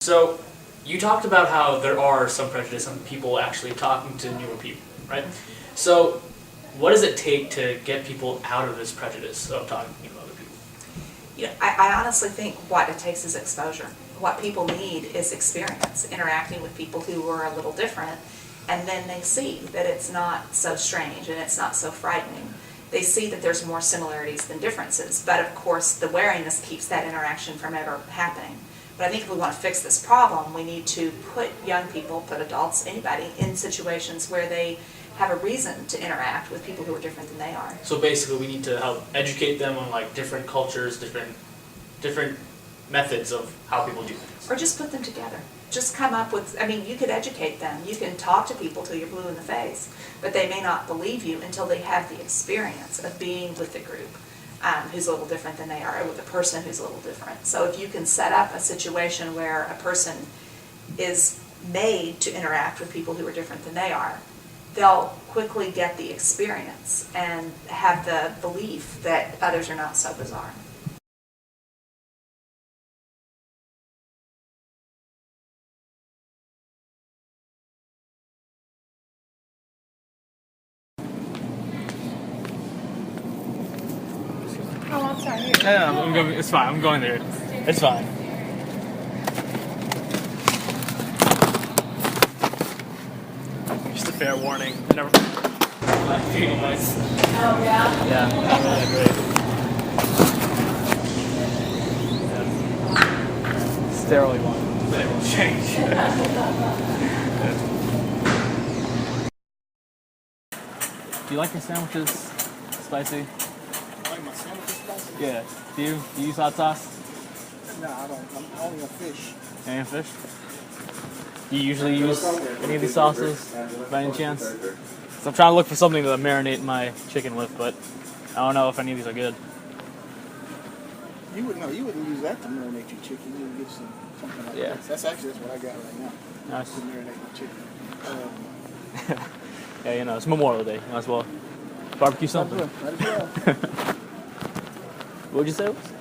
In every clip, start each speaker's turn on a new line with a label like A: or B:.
A: So you talked about how there are some prejudice on people actually talking to newer people, right? So what does it take to get people out of this prejudice of talking to other people?
B: I honestly think what it takes is exposure. What people need is experience, interacting with people who are a little different, and then they see that it's not so strange and it's not so frightening. They see that there's more similarities than differences, but of course the wariness keeps that interaction from ever happening. But I think if we want to fix this problem, we need to put young people, put adults, anybody, in situations where they have a reason to interact with people who are different than they are.
A: So basically we need to help educate them on like different cultures, different methods of how people do things.
B: Or just put them together. Just come up with, you could educate them. You can talk to people till you're blue in the face, but they may not believe you until they have the experience of being with a group who's a little different than they are, or with a person who's a little different. So if you can set up a situation where a person is made to interact with people who are different than they are, they'll quickly get the experience and have the belief that others are not so bizarre. Oh, I'm sorry.
A: No, it's fine. I'm going there. It's fine. Just a fair warning. Never. Nice.
B: Oh, yeah?
A: Yeah, really great. Yeah. Sterile one. But it will change. Do you like your sandwiches spicy?
C: Like my sandwiches spicy?
A: Yeah. Do you use hot sauce?
C: No, I don't. I'm only a fish.
A: And fish? Do you usually use any of these sauces by any chance? So I'm trying to look for something to marinate my chicken with, but I don't know if any of these are good.
C: You wouldn't use that to marinate your chicken. You would get something like
A: Yeah.
C: that. That's what I got right now.
A: Nice.
C: To marinate my chicken.
A: Yeah, it's Memorial Day. Might as well barbecue something.
C: Might as well.
A: What'd you say it was?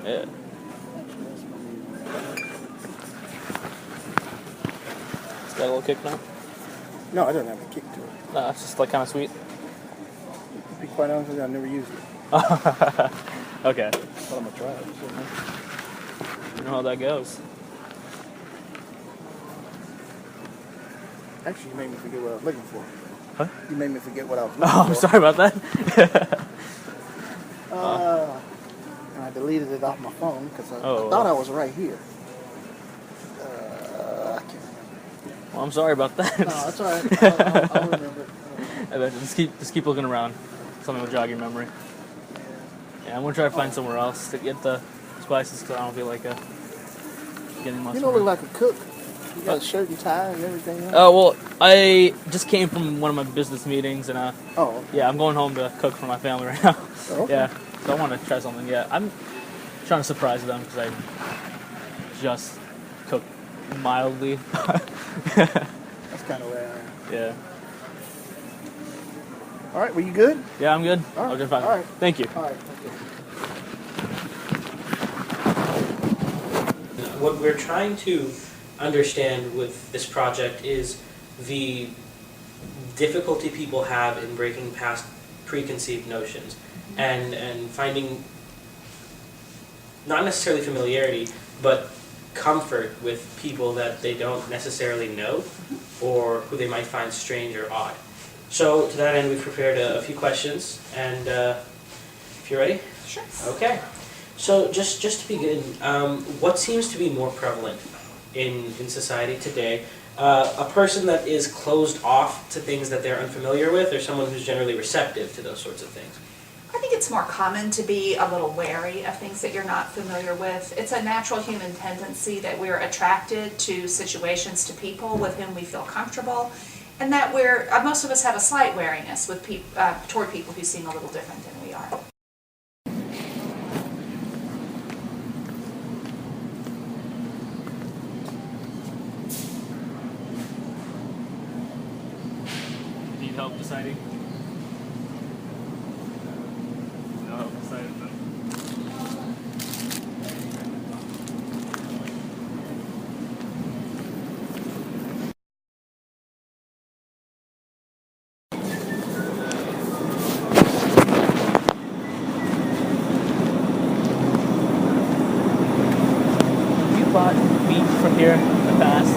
A: Yeah. It's got a little kick now?
C: No, it doesn't have a kick to it.
A: No, it's just like kind of sweet.
C: To be quite honest with you, I've never used it.
A: Okay.
C: But I'm going to try it.
A: You know how that goes.
C: Actually, you made me forget what I was looking for.
A: Huh?
C: You made me forget what I was looking for.
A: Oh, I'm sorry about that.
C: And I deleted it off my phone because I
A: Oh.
C: thought I was right here. I can't remember.
A: Well, I'm sorry about that.
C: No, that's all right. I'll remember it.
A: Just keep looking around. Something will jog your memory. Yeah, I'm gonna try to find somewhere else to get the spices because I don't feel like getting much.
C: You don't look like a cook. You got a shirt and tie and everything.
A: Oh well, I just came from one of my business meetings and
C: Oh.
A: yeah, I'm going home to cook for my family right now.
C: Oh, okay.
A: Yeah, so I want to try something. Yeah, I'm trying to surprise them because I just cook mildly.
C: That's kind of where I am.
A: Yeah.
C: All right, were you good?
A: Yeah, I'm good.
C: All right.
A: I'll get fine.
C: All right.
A: Thank you.
C: All right. Okay.
D: What we're trying to understand with this project is the difficulty people have in breaking past preconceived notions and finding not necessarily familiarity, but comfort with people that they don't necessarily know or who they might find strange or odd. So to that end, we've prepared a few questions, and if you're ready?
B: Sure.
D: Okay. So just to begin, what seems to be more prevalent in society today? A person that is closed off to things that they're unfamiliar with, or someone who's generally receptive to those sorts of things?
B: I think it's more common to be a little wary of things that you're not familiar with. It's a natural human tendency that we're attracted to situations, to people with whom we feel comfortable, and that most of us have a slight wariness with toward people who seem a little different than we are.
A: Need help deciding? No help deciding.
C: spot beach from here in the past?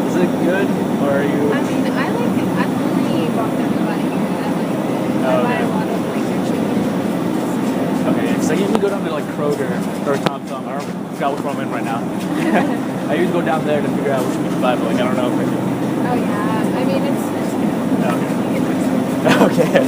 C: Is it good, or are you?
E: I mean, I like it. I've only walked there for about a year, and I like it. I buy a lot of like their chicken.
C: Okay, yeah, 'cause I usually go down to like Kroger or Tom Thumb. I forgot which one I'm in right now. I usually go down there to figure out which one to buy, but like I don't know if I can.
E: Oh yeah, I mean it's good.
C: Okay.
E: You get this.
C: Okay.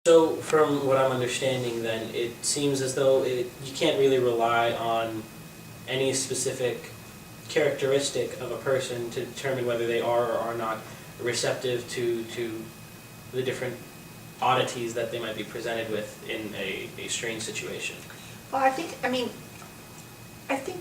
D: So from what I'm understanding then, it seems as though you can't really rely on any specific characteristic of a person to determine whether they are or are not receptive to the different oddities that they might be presented with in a strange situation.
B: Well, I think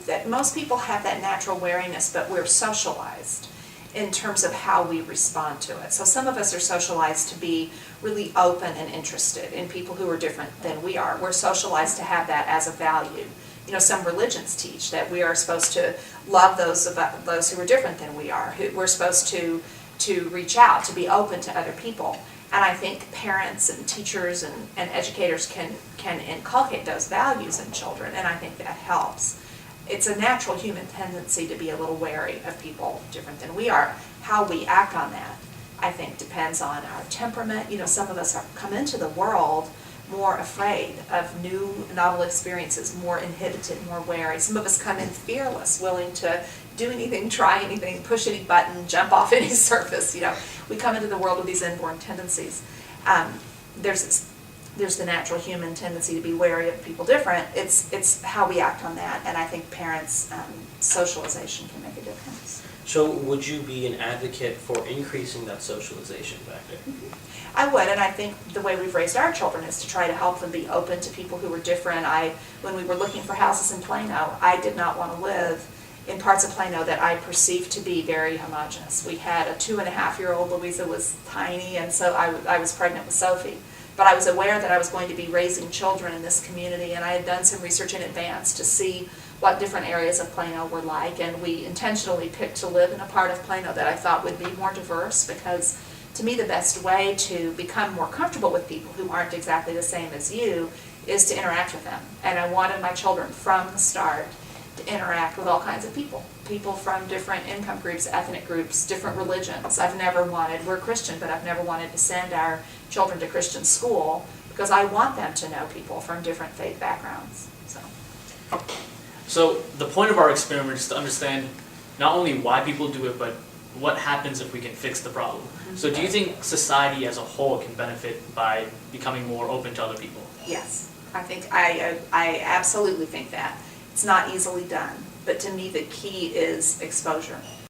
B: that most people have that natural wariness, but we're socialized in terms of how we respond to it. So some of us are socialized to be really open and interested in people who are different than we are. We're socialized to have that as a value. You know, some religions teach that we are supposed to love those who are different than we are. We're supposed to reach out, to be open to other people. And I think parents and teachers and educators can inculcate those values in children, and I think that helps. It's a natural human tendency to be a little wary of people different than we are. How we act on that, I think, depends on our temperament. You know, some of us come into the world more afraid of new novel experiences, more inhibited, more wary. Some of us come in fearless, willing to do anything, try anything, push any button, jump off any surface. You know, we come into the world with these inborn tendencies. There's the natural human tendency to be wary of people different. It's how we act on that, and I think parents' socialization can make a difference.
D: So would you be an advocate for increasing that socialization factor?
B: Mm-hmm. I would, and I think the way we've raised our children is to try to help them be open to people who are different. When we were looking for houses in Plano, I did not want to live in parts of Plano that I perceived to be very homogenous. We had a 2.5-year-old, Louisa was tiny, and so I was pregnant with Sophie. But I was aware that I was going to be raising children in this community, and I had done some research in advance to see what different areas of Plano were like, and we intentionally picked to live in a part of Plano that I thought would be more diverse, because to me the best way to become more comfortable with people who aren't exactly the same as you is to interact with them. And I wanted my children from the start to interact with all kinds of people. People from different income groups, ethnic groups, different religions. We're Christian, but I've never wanted to send our children to Christian school because I want them to know people from different faith backgrounds.
A: So the point of our experiment is to understand not only why people do it, but what happens if we can fix the problem. Mm-hmm. So do you think society as a whole can benefit by becoming more open to other people?
B: Yes, I absolutely think that. It's not easily done, but to me the key is exposure.